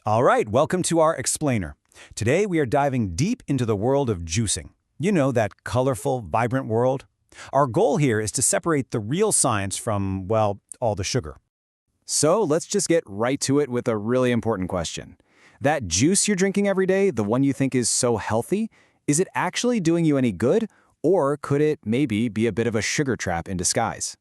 All right, welcome to our explainer. Today we are diving deep into the world of juicing. You know, that colorful, vibrant world. Our goal here is to separate the real science from, well, all the sugar. So let's just get right to it with a really important question. That juice you're drinking every day, the one you think is so healthy, is it actually doing you any good? Or could it maybe be a bit of a sugar trap in disguise?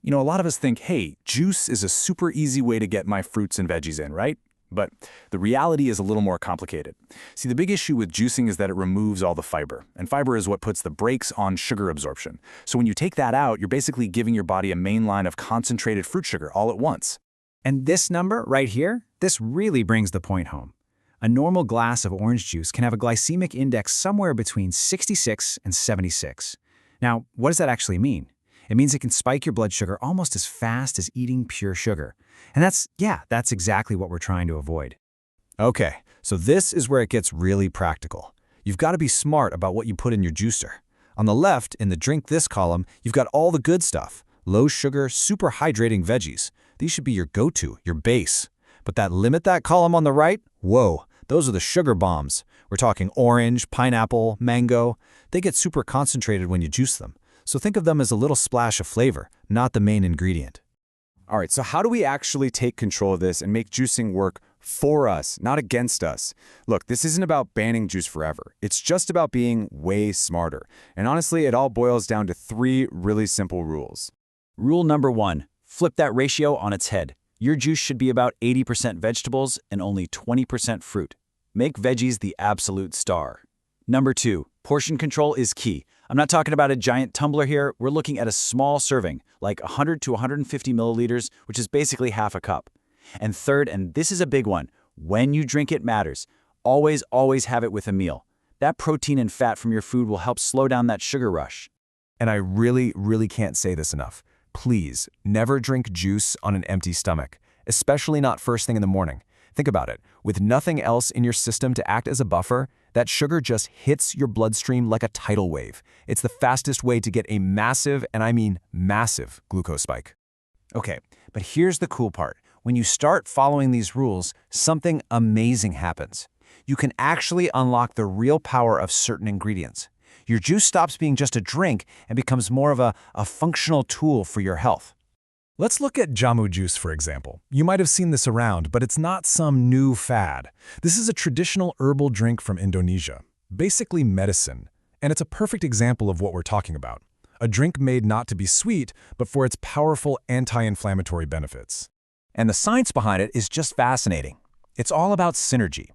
You know, a lot of us think, hey, juice is a super easy way to get my fruits and veggies in, right? But the reality is a little more complicated. See, the big issue with juicing is that it removes all the fiber, and fiber is what puts the brakes on sugar absorption. So when you take that out, you're basically giving your body a main line of concentrated fruit sugar all at once. And this number right here, this really brings the point home. A normal glass of orange juice can have a glycemic index somewhere between 66 and 76. Now, what does that actually mean? It means it can spike your blood sugar almost as fast as eating pure sugar. And that's exactly what we're trying to avoid. Okay, so this is where it gets really practical. You've got to be smart about what you put in your juicer. On the left, in the drink this column, you've got all the good stuff. Low sugar, super hydrating veggies. These should be your go-to, your base. But that column on the right, whoa, those are the sugar bombs. We're talking orange, pineapple, mango. They get super concentrated when you juice them. So think of them as a little splash of flavor, not the main ingredient. All right, so how do we actually take control of this and make juicing work for us, not against us? Look, this isn't about banning juice forever. It's just about being way smarter. And honestly, it all boils down to 3 really simple rules. Rule number 1, flip that ratio on its head. Your juice should be about 80% vegetables and only 20% fruit. Make veggies the absolute star. Number 2, portion control is key. I'm not talking about a giant tumbler here. We're looking at a small serving, like 100 to 150 milliliters, which is basically half a cup. And third, and this is a big one, when you drink it matters. Always have it with a meal. That protein and fat from your food will help slow down that sugar rush. And I really can't say this enough. Please, never drink juice on an empty stomach, especially not first thing in the morning. Think about it. With nothing else in your system to act as a buffer, that sugar just hits your bloodstream like a tidal wave. It's the fastest way to get a massive, and I mean massive, glucose spike. Okay, but here's the cool part. When you start following these rules, something amazing happens. You can actually unlock the real power of certain ingredients. Your juice stops being just a drink and becomes more of a functional tool for your health. Let's look at jamu juice, for example. You might have seen this around, but it's not some new fad. This is a traditional herbal drink from Indonesia, basically medicine. And it's a perfect example of what we're talking about. A drink made not to be sweet, but for its powerful anti-inflammatory benefits. And the science behind it is just fascinating. It's all about synergy.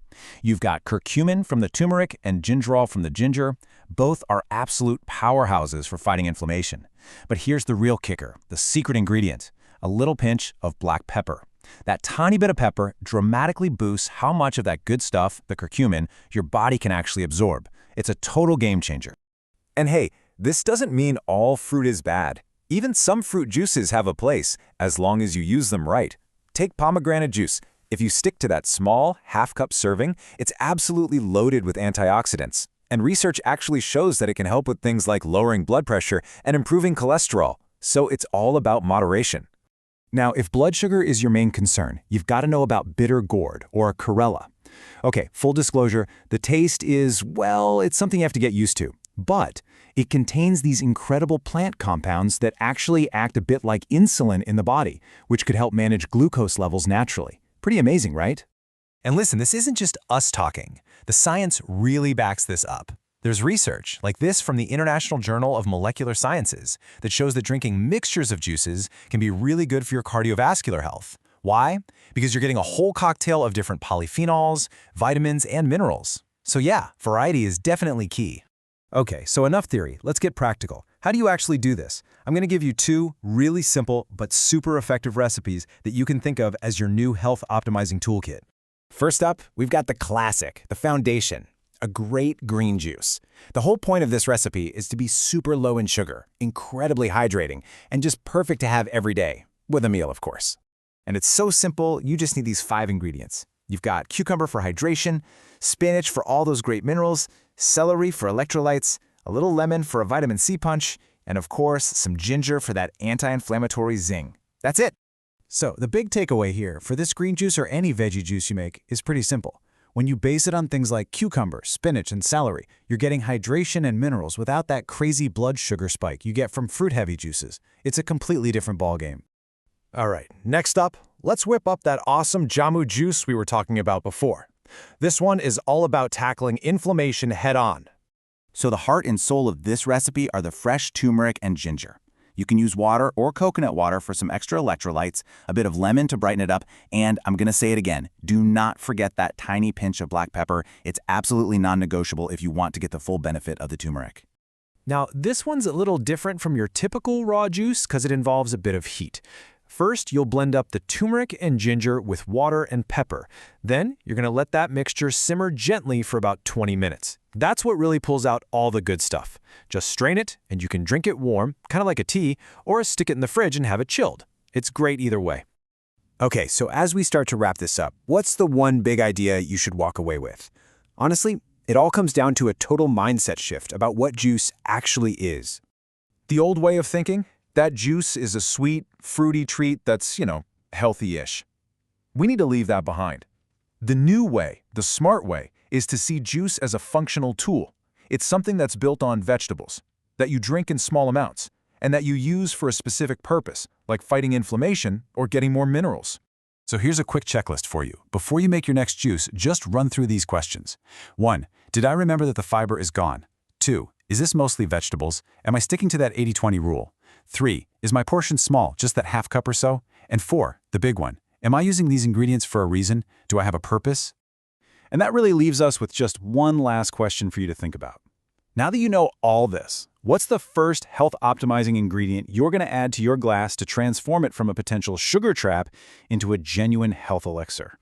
You've got curcumin from the turmeric and gingerol from the ginger. Both are absolute powerhouses for fighting inflammation. But here's the real kicker, the secret ingredient, a little pinch of black pepper. That tiny bit of pepper dramatically boosts how much of that good stuff, the curcumin, your body can actually absorb. It's a total game changer. And hey, this doesn't mean all fruit is bad. Even some fruit juices have a place, as long as you use them right. Take pomegranate juice. If you stick to that small, half-cup serving, it's absolutely loaded with antioxidants. And research actually shows that it can help with things like lowering blood pressure and improving cholesterol. So it's all about moderation. Now, if blood sugar is your main concern, you've got to know about bitter gourd, or chlorella. Okay, full disclosure, the taste is, well, it's something you have to get used to. But it contains these incredible plant compounds that actually act a bit like insulin in the body, which could help manage glucose levels naturally. Pretty amazing, right? And listen, this isn't just us talking. The science really backs this up. There's research, like this from the International Journal of Molecular Sciences, that shows that drinking mixtures of juices can be really good for your cardiovascular health. Why? Because you're getting a whole cocktail of different polyphenols, vitamins, and minerals. So yeah, variety is definitely key. Okay, so enough theory. Let's get practical. How do you actually do this? I'm going to give you 2 really simple but super effective recipes that you can think of as your new health optimizing toolkit. First up, we've got the classic, the foundation, a great green juice. The whole point of this recipe is to be super low in sugar, incredibly hydrating, and just perfect to have every day, with a meal, of course. And it's so simple, you just need these 5 ingredients. You've got cucumber for hydration, spinach for all those great minerals, celery for electrolytes, a little lemon for a vitamin C punch, and of course, some ginger for that anti-inflammatory zing. That's it. So the big takeaway here for this green juice or any veggie juice you make is pretty simple. When you base it on things like cucumber, spinach, and celery, you're getting hydration and minerals without that crazy blood sugar spike you get from fruit-heavy juices. It's a completely different ballgame. All right, next up, let's whip up that awesome jamu juice we were talking about before. This one is all about tackling inflammation head-on. So the heart and soul of this recipe are the fresh turmeric and ginger. You can use water or coconut water for some extra electrolytes, a bit of lemon to brighten it up, and I'm going to say it again, do not forget that tiny pinch of black pepper. It's absolutely non-negotiable if you want to get the full benefit of the turmeric. Now, this one's a little different from your typical raw juice because it involves a bit of heat. First, you'll blend up the turmeric and ginger with water and pepper. Then, you're going to let that mixture simmer gently for about 20 minutes. That's what really pulls out all the good stuff. Just strain it, and you can drink it warm, kind of like a tea, or stick it in the fridge and have it chilled. It's great either way. Okay, so as we start to wrap this up, what's the one big idea you should walk away with? Honestly, it all comes down to a total mindset shift about what juice actually is. The old way of thinking? That juice is a sweet, fruity treat that's, healthy-ish. We need to leave that behind. The new way, the smart way, is to see juice as a functional tool. It's something that's built on vegetables, that you drink in small amounts, and that you use for a specific purpose, like fighting inflammation or getting more minerals. So here's a quick checklist for you. Before you make your next juice, just run through these questions. 1. Did I remember that the fiber is gone? 2. Is this mostly vegetables? Am I sticking to that 80-20 rule? 3. Is my portion small, just that half cup or so? And 4, the big one. Am I using these ingredients for a reason? Do I have a purpose? And that really leaves us with just one last question for you to think about. Now that you know all this, what's the first health-optimizing ingredient you're going to add to your glass to transform it from a potential sugar trap into a genuine health elixir?